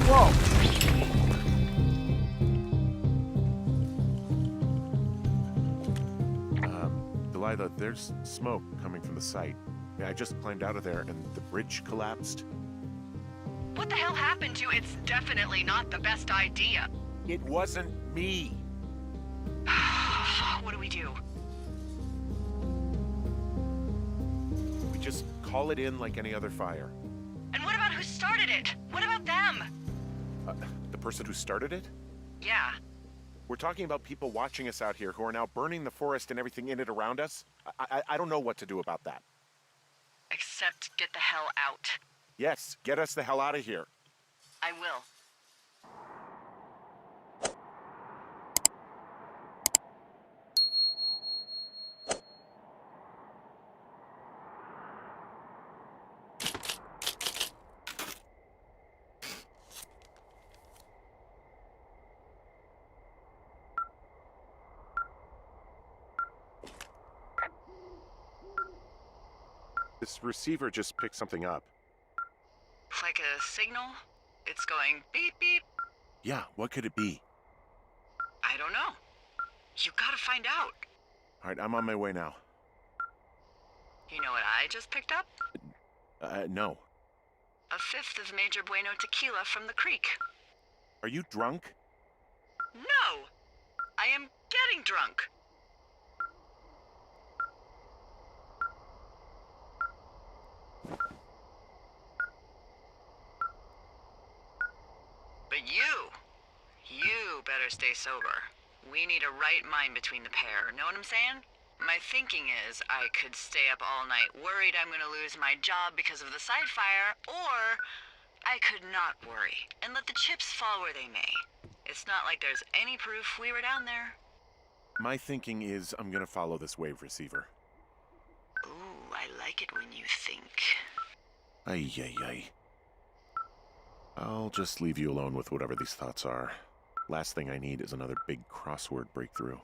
Whoa! Delilah, there's smoke coming from the site. I just climbed out of there and the bridge collapsed. What the hell happened to you? It's definitely not the best idea. It wasn't me. What do we do? We just call it in like any other fire. And what about who started it? What about them? The person who started it? Yeah. We're talking about people watching us out here who are now burning the forest and everything in it around us. I don't know what to do about that. Except get the hell out. Yes, get us the hell out of here. I will. This receiver just picked something up. Like a signal? It's going beep beep. Yeah, what could it be? I don't know. You gotta find out. All right, I'm on my way now. You know what I just picked up? No. A fifth of Major Bueno tequila from the creek. Are you drunk? No! I am getting drunk. But you better stay sober. We need a right mind between the pair, know what I'm saying? My thinking is I could stay up all night worried I'm gonna lose my job because of the side fire, or I could not worry and let the chips fall where they may. It's not like there's any proof we were down there. My thinking is I'm gonna follow this wave receiver. Ooh, I like it when you think. Ay, ay, ay. I'll just leave you alone with whatever these thoughts are. Last thing I need is another big crossword breakthrough.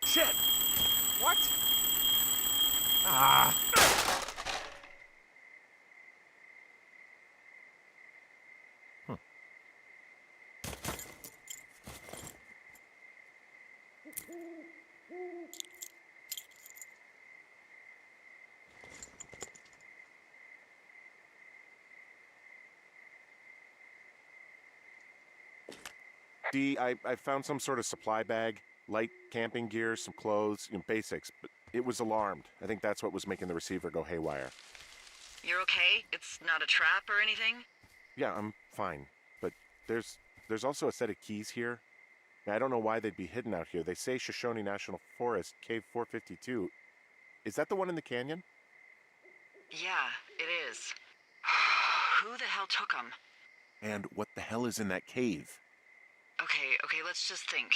Shit! What? Ah! Huh. Dee, I found some sort of supply bag, light camping gear, some clothes, basics, but it was alarmed. I think that's what was making the receiver go haywire. You're okay? It's not a trap or anything? Yeah, I'm fine, but there's also a set of keys here. I don't know why they'd be hidden out here. They say Shoshone National Forest, Cave 452. Is that the one in the canyon? Yeah, it is. Who the hell took them? And what the hell is in that cave? Okay, let's just think.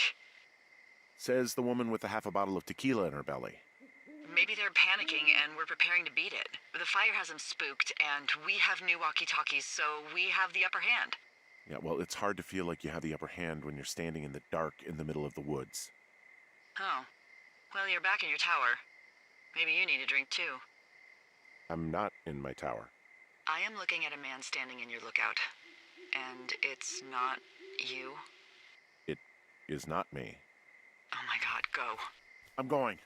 Says the woman with a half a bottle of tequila in her belly. Maybe they're panicking and we're preparing to beat it. The fire has them spooked, and we have new walkie-talkies, so we have the upper hand. Yeah, well, it's hard to feel like you have the upper hand when you're standing in the dark in the middle of the woods. Oh. Well, you're back in your tower. Maybe you need a drink, too. I'm not in my tower. I am looking at a man standing in your lookout. And it's not you? It is not me. Oh my god, go. I'm going.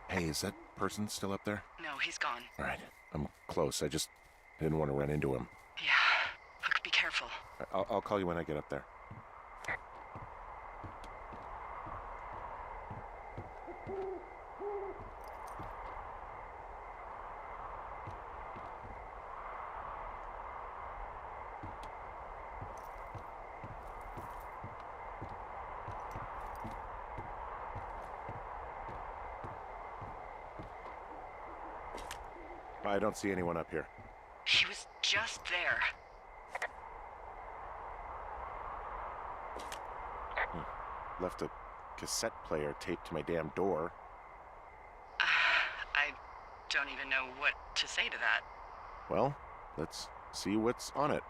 Hey, is that person still up there? No, he's gone. All right, I'm close. I didn't want to run into him. Yeah. Look, be careful. I'll call you when I get up there. I don't see anyone up here. He was just there. Left a cassette player taped to my damn door. I don't even know what to say to that. Well, let's see what's on it.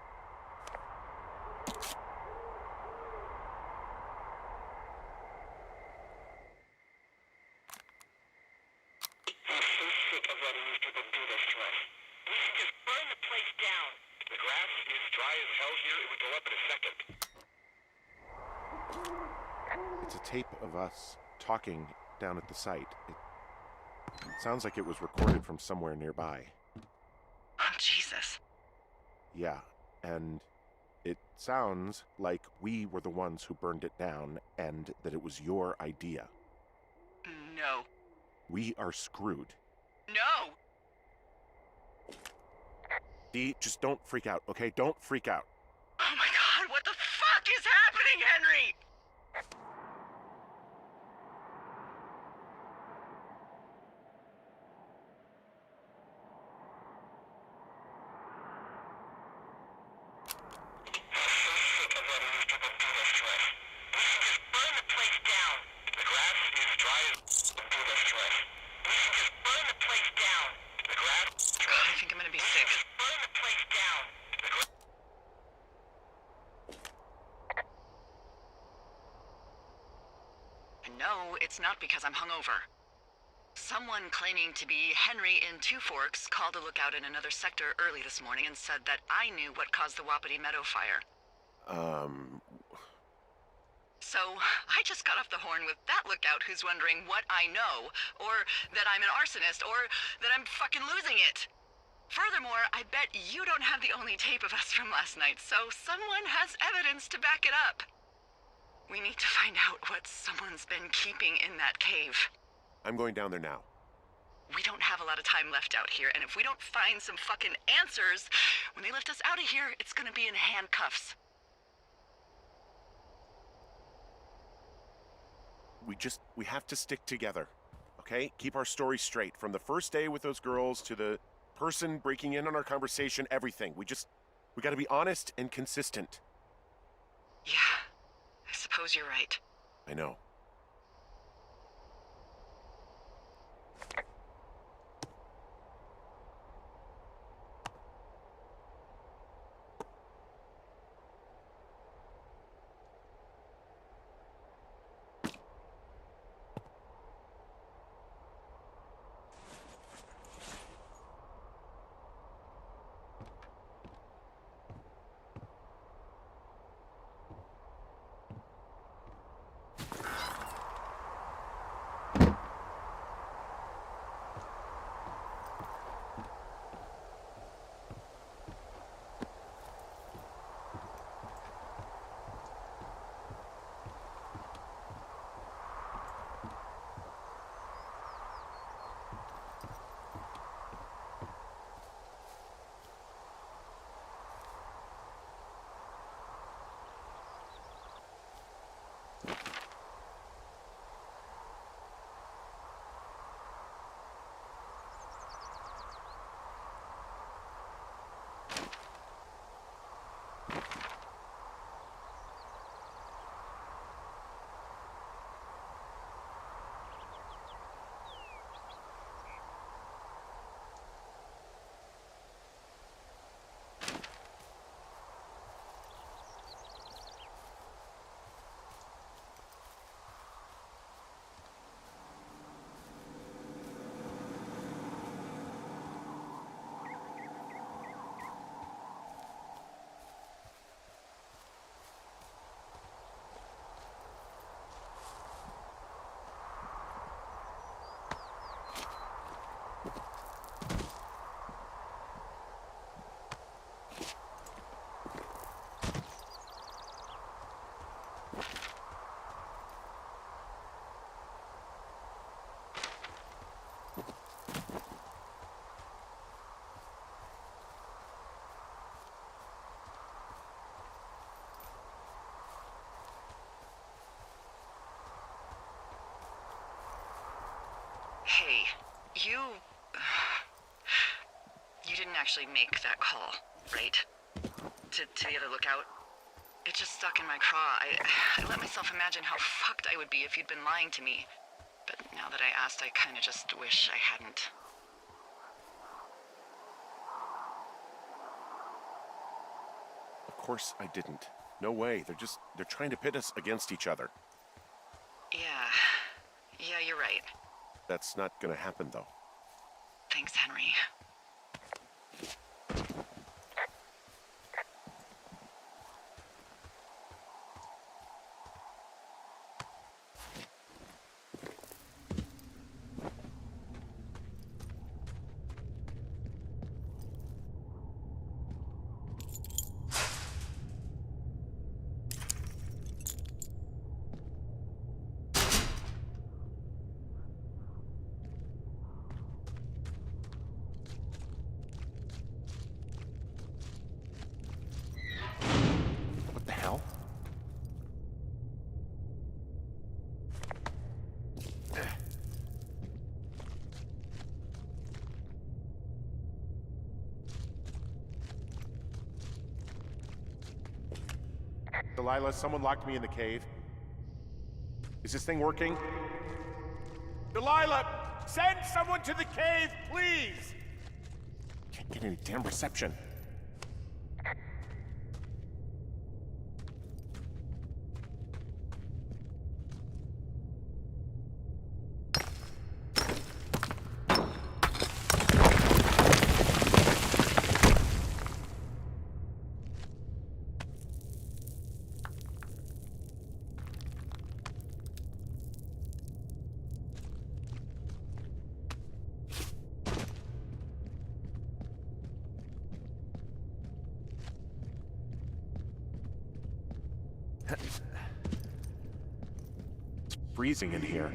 It's a tape of us talking down at the site. It sounds like it was recorded from somewhere nearby. Oh, Jesus. Yeah, and it sounds like we were the ones who burned it down and that it was your idea. No. We are screwed. No! Dee, just don't freak out, okay? Don't freak out. Oh my god, what the fuck is happening, Henry? I think I'm gonna be sick. No, it's not because I'm hungover. Someone claiming to be Henry in Two Forks called a lookout in another sector early this morning and said that I knew what caused the Wapiti Meadow fire. So, I just got off the horn with that lookout who's wondering what I know, or that I'm an arsonist, or that I'm fucking losing it. Furthermore, I bet you don't have the only tape of us from last night, so someone has evidence to back it up. We need to find out what someone's been keeping in that cave. I'm going down there now. We don't have a lot of time left out here, and if we don't find some fucking answers, when they lift us out of here, it's gonna be in handcuffs. we have to stick together, okay? Keep our story straight. From the first day with those girls to the person breaking in on our conversation, everything. We gotta be honest and consistent. Yeah, I suppose you're right. I know. Hey, you didn't actually make that call, right? To the other lookout? It just stuck in my craw. I let myself imagine how fucked I would be if you'd been lying to me. But now that I asked, I kinda just wish I hadn't. Of course I didn't. No way. They're trying to pit us against each other. Yeah, you're right. That's not gonna happen, though. Thanks, Henry. What the hell? Delilah, someone locked me in the cave. Is this thing working? Delilah! Send someone to the cave, please! Can't get any damn reception. It's freezing in here.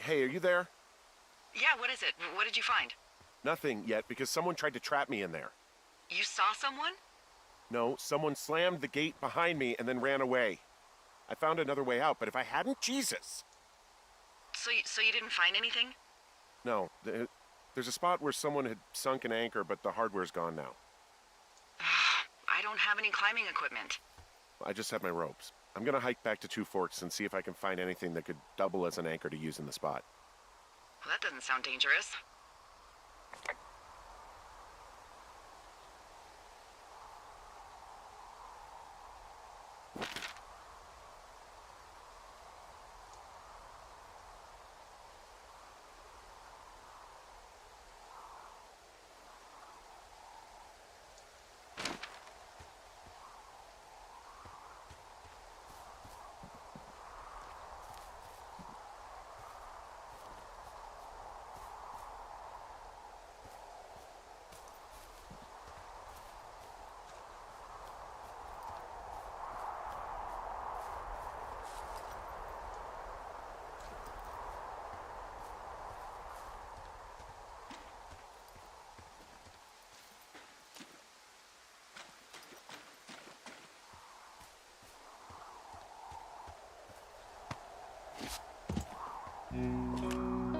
Hey, are you there? Yeah, what is it? What did you find? Nothing yet, because someone tried to trap me in there. You saw someone? No, someone slammed the gate behind me and then ran away. I found another way out, but if I hadn't, Jesus! So you didn't find anything? No, there's a spot where someone had sunk an anchor, but the hardware's gone now. I don't have any climbing equipment. I just have my ropes. I'm gonna hike back to Two Forks and see if I can find anything that could double as an anchor to use in the spot. Well, that doesn't sound dangerous.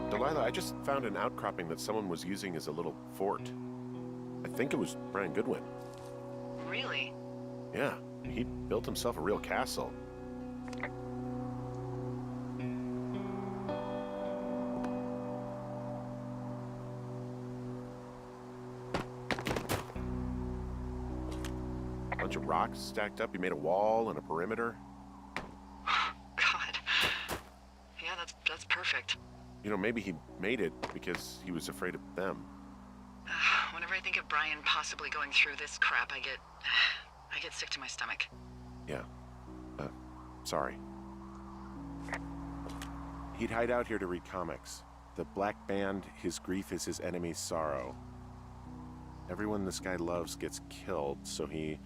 Delilah, I just found an outcropping that someone was using as a little fort. I think it was Brian Goodwin. Really? Yeah, he built himself a real castle. Bunch of rocks stacked up. He made a wall and a perimeter. God. Yeah, that's perfect. You know, maybe he made it because he was afraid of them. Whenever I think of Brian possibly going through this crap, I get sick to my stomach. Yeah. Sorry. He'd hide out here to read comics. The Black Band, his grief is his enemy's sorrow. Everyone this guy loves gets killed, so he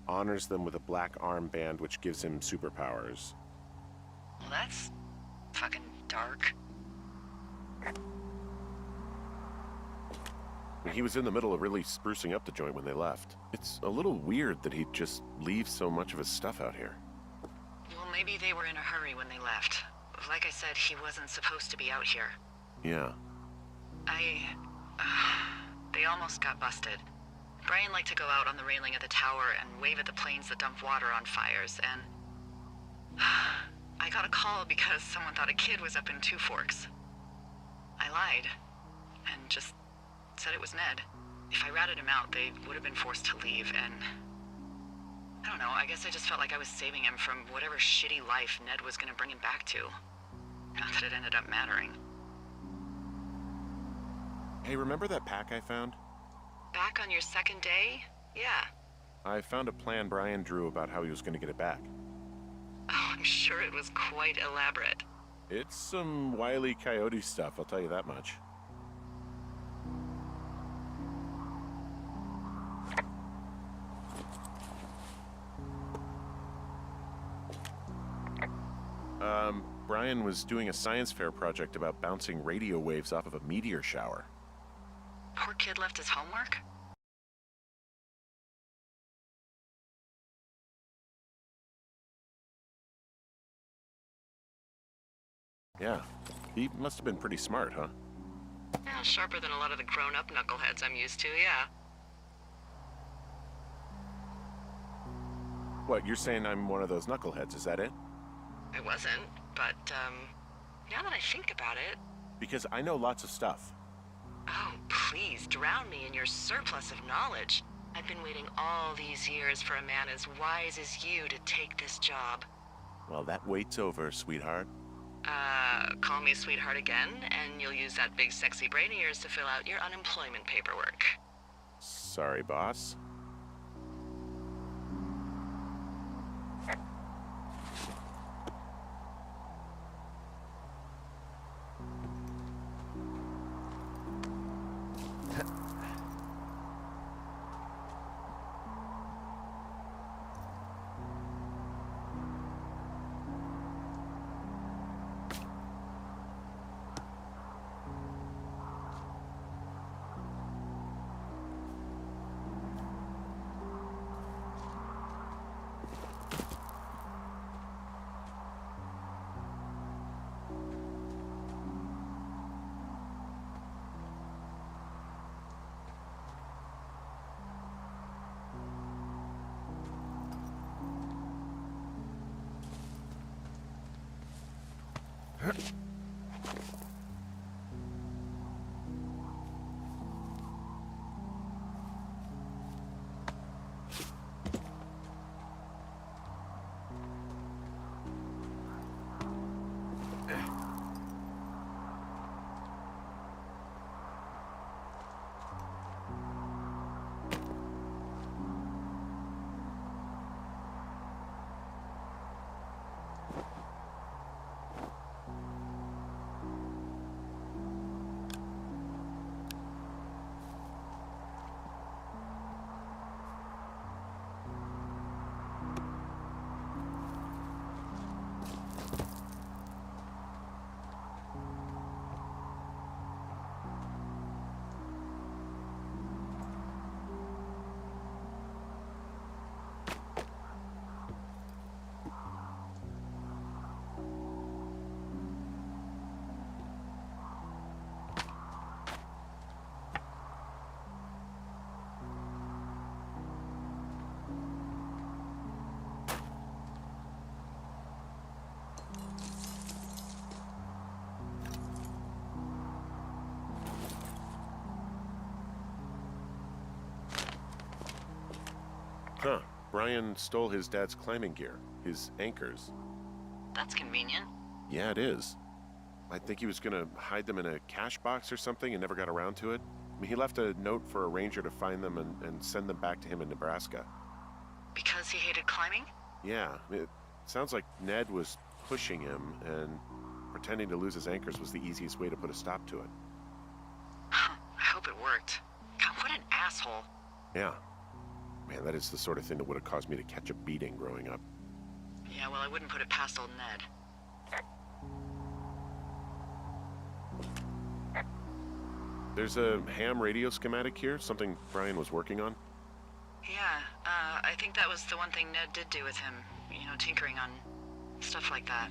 honors them with a black armband which gives him superpowers. Well, that's fucking dark. He was in the middle of really sprucing up the joint when they left. It's a little weird that he'd just leave so much of his stuff out here. Well, maybe they were in a hurry when they left. Like I said, he wasn't supposed to be out here. Yeah. They almost got busted. Brian liked to go out on the railing of the tower and wave at the planes that dumped water on fires, and I got a call because someone thought a kid was up in Two Forks. I lied, and just said it was Ned. If I ratted him out, they would have been forced to leave, and I don't know, I guess I just felt like I was saving him from whatever shitty life Ned was gonna bring him back to. Not that it ended up mattering. Hey, remember that pack I found? Back on your second day? Yeah. I found a plan Brian drew about how he was going to get it back. Oh, I'm sure it was quite elaborate. It's some Wile E. Coyote stuff, I'll tell you that much. Brian was doing a science fair project about bouncing radio waves off of a meteor shower. Poor kid left his homework? Yeah, he must have been pretty smart, huh? Yeah, sharper than a lot of the grown-up knuckleheads I'm used to, yeah. What, you're saying I'm one of those knuckleheads, is that it? I wasn't, but, now that I think about it... Because I know lots of stuff. Oh, please, drown me in your surplus of knowledge. I've been waiting all these years for a man as wise as you to take this job. Well, that wait's over, sweetheart. Call me sweetheart again, and you'll use that big sexy brain of yours to fill out your unemployment paperwork. Sorry, boss. Huh. Brian stole his dad's climbing gear, his anchors. That's convenient. Yeah, it is. I think he was gonna hide them in a cash box or something and never got around to it. I mean, he left a note for a ranger to find them and send them back to him in Nebraska. Because he hated climbing? Yeah, it sounds like Ned was pushing him, and pretending to lose his anchors was the easiest way to put a stop to it. I hope it worked. God, what an asshole. Yeah. Man, that is the sort of thing that would have caused me to catch a beating growing up. Yeah, well, I wouldn't put it past old Ned. There's a ham radio schematic here, something Brian was working on. Yeah, I think that was the one thing Ned did do with him. You know, tinkering on stuff like that.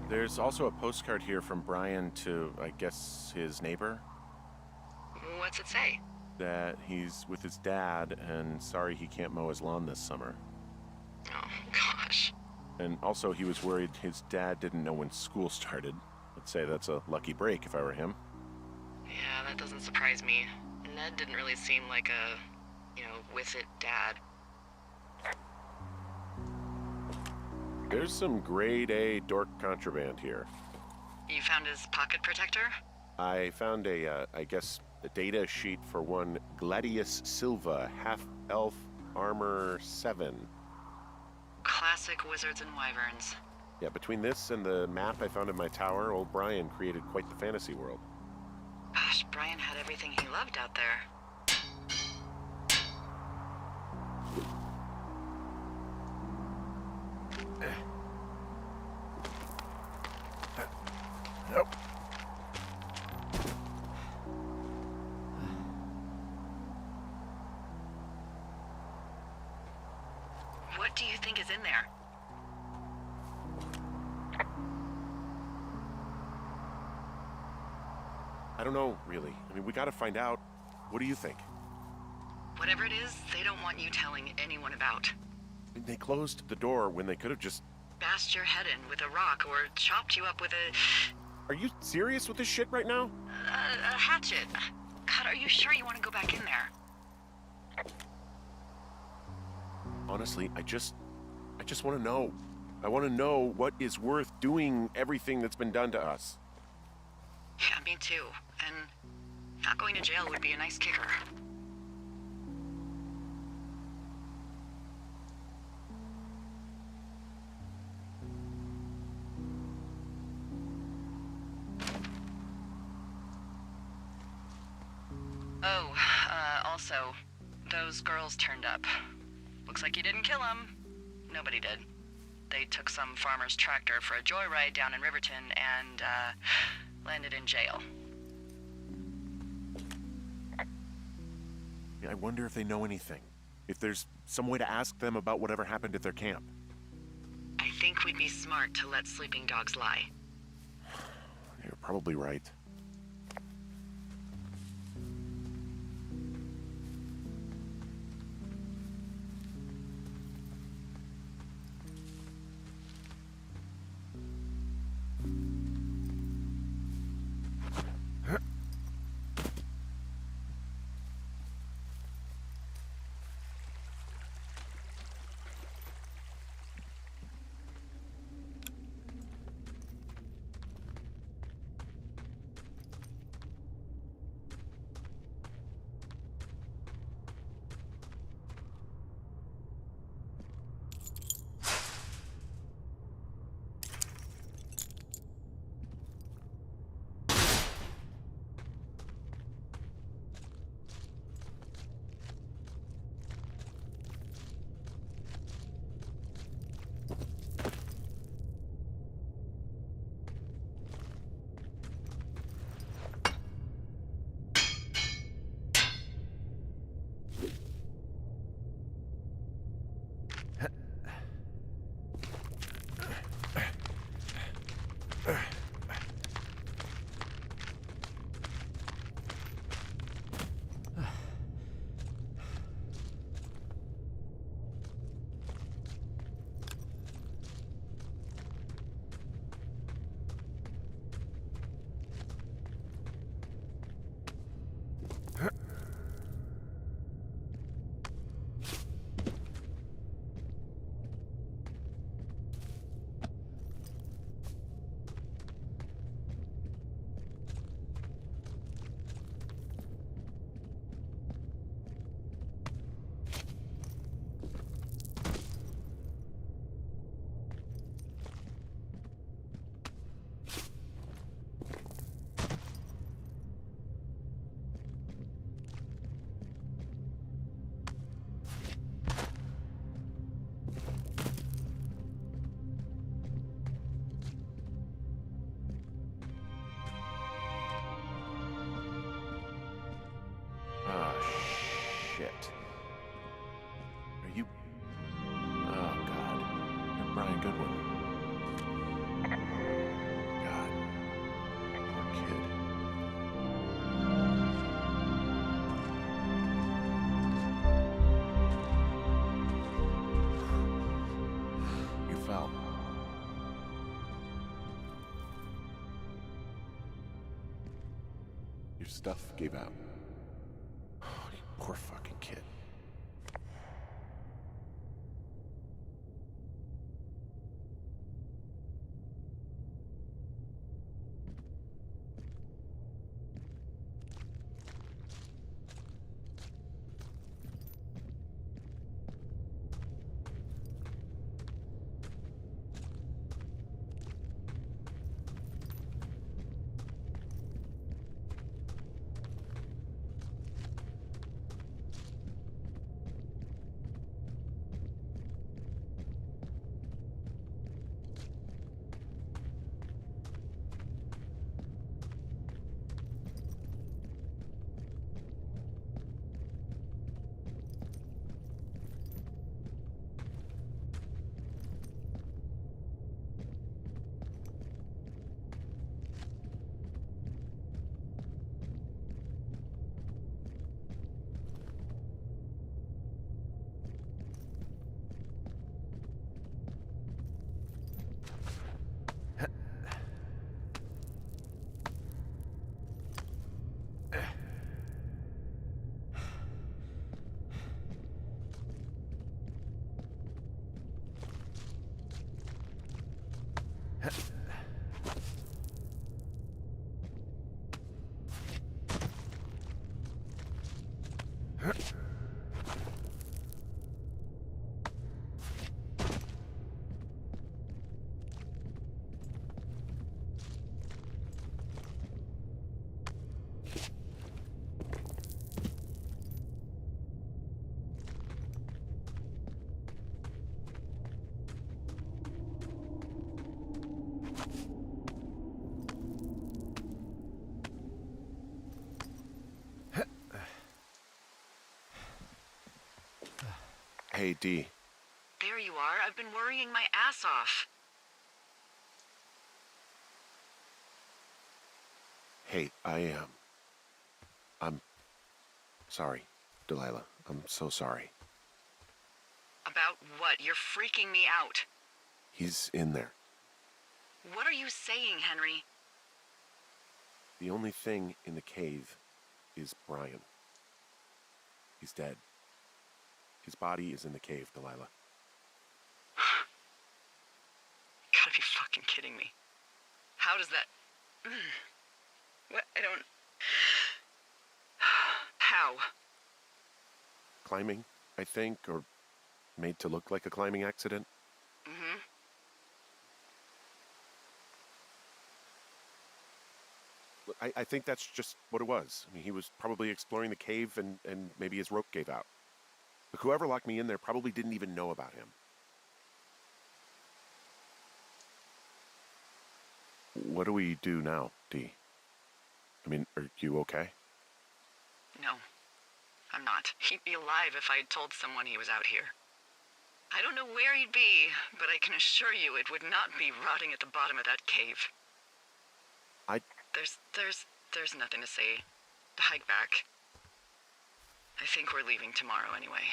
There's also a postcard here from Brian to, I guess, his neighbor. What's it say? That he's with his dad and sorry he can't mow his lawn this summer. Oh, gosh. And also he was worried his dad didn't know when school started. I'd say that's a lucky break if I were him. Yeah, that doesn't surprise me. Ned didn't really seem like a, with it dad. There's some grade A dork contraband here. You found his pocket protector? I found a data sheet for one Gladius Silva, half-elf armor 7. Classic wizards and wyverns. Yeah, between this and the map I found in my tower, old Brian created quite the fantasy world. Gosh, Brian had everything he loved out there. Nope. What do you think is in there? I don't know, really. I mean, we gotta find out. What do you think? Whatever it is, they don't want you telling anyone about. I mean, they closed the door when they could have just... Bashed your head in with a rock or chopped you up with Are you serious with this shit right now? a hatchet. God, are you sure you want to go back in there? Honestly, I just want to know. I want to know what is worth doing everything that's been done to us. Yeah, me too. And not going to jail would be a nice kicker. Oh, also, those girls turned up. Looks like you didn't kill them. Nobody did. They took some farmer's tractor for a joyride down in Riverton and, landed in jail. I wonder if they know anything. If there's some way to ask them about whatever happened at their camp. I think we'd be smart to let sleeping dogs lie. You're probably right. Shit. Are you... Oh, God. You're Brian Goodwin. God. Poor kid. You fell. Your stuff gave out. Oh, you poor fucking kid. Hey, D. There you are. I've been worrying my ass off. Hey, I'm sorry, Delilah. I'm so sorry. About what? You're freaking me out. He's in there. What are you saying, Henry? The only thing in the cave is Brian. He's dead. His body is in the cave, Delilah. Gotta be fucking kidding me. How does that... What? I don't... How? Climbing, I think, or made to look like a climbing accident. Mm-hmm. I think that's just what it was. I mean, he was probably exploring the cave and maybe his rope gave out. But whoever locked me in there probably didn't even know about him. What do we do now, D? I mean, are you okay? No, I'm not. He'd be alive if I had told someone he was out here. I don't know where he'd be, but I can assure you it would not be rotting at the bottom of that cave. There's nothing to say. Hike back. I think we're leaving tomorrow anyway.